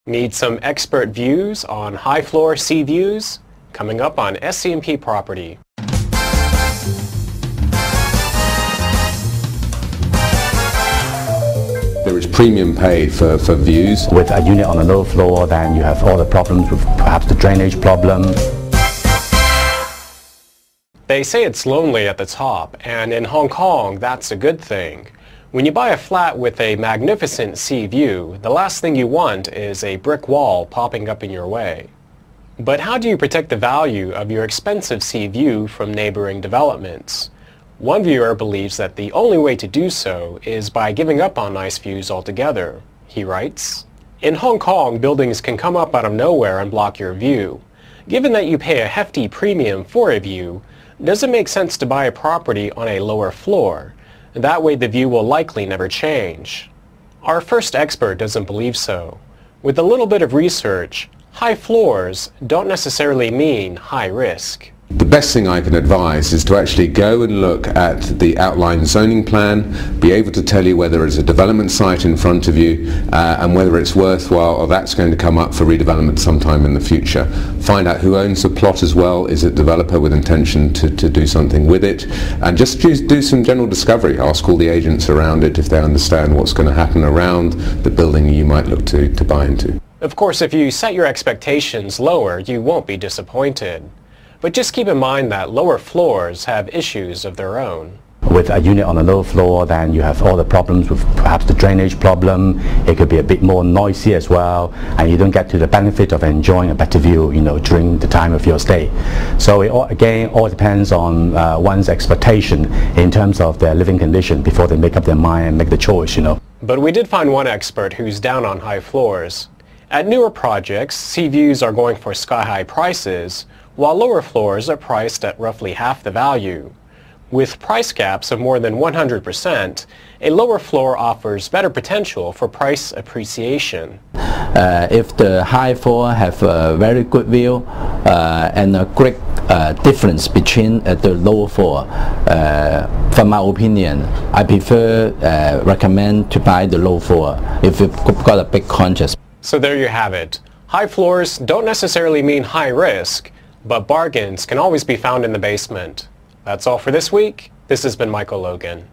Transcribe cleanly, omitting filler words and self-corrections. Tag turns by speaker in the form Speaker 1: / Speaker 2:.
Speaker 1: Need some expert views on high floor sea views? Coming up on SCMP Property.
Speaker 2: There is premium paid for views.
Speaker 3: With a unit on the lower floor, then you have all the problems with perhaps the drainage problem.
Speaker 1: They say it's lonely at the top, and in Hong Kong, that's a good thing. When you buy a flat with a magnificent sea view, the last thing you want is a brick wall popping up in your way. But how do you protect the value of your expensive sea view from neighboring developments? One viewer believes that the only way to do so is by giving up on nice views altogether. He writes, "In Hong Kong, buildings can come up out of nowhere and block your view. Given that you pay a hefty premium for a view, does it make sense to buy a property on a lower floor? That way the view will likely never change." Our first expert doesn't believe so. With a little bit of research, high floors don't necessarily mean high risk.
Speaker 2: The best thing I can advise is to actually go and look at the outline zoning plan, be able to tell you whether there's a development site in front of you and whether it's worthwhile or that's going to come up for redevelopment sometime in the future. Find out who owns the plot as well. Is it a developer with intention to do something with it? And just do some general discovery. Ask all the agents around it if they understand what's going to happen around the building you might look to buy into.
Speaker 1: Of course, if you set your expectations lower, you won't be disappointed. But just keep in mind that lower floors have issues of their own.
Speaker 3: With a unit on the lower floor, then you have all the problems with perhaps the drainage problem. It could be a bit more noisy as well, and you don't get to the benefit of enjoying a better view, during the time of your stay. So it all depends on one's expectation in terms of their living condition before they make up their mind and make the choice,
Speaker 1: But we did find one expert who's down on high floors. At newer projects, sea views are going for sky-high prices, while lower floors are priced at roughly half the value. With price gaps of more than 100%, a lower floor offers better potential for price appreciation.
Speaker 4: If the high floor have a very good view and a great difference between the lower floor, from my opinion, I recommend to buy the low floor if you've got a big conscience.
Speaker 1: So there you have it. High floors don't necessarily mean high risk, but bargains can always be found in the basement. That's all for this week. This has been Michael Logan.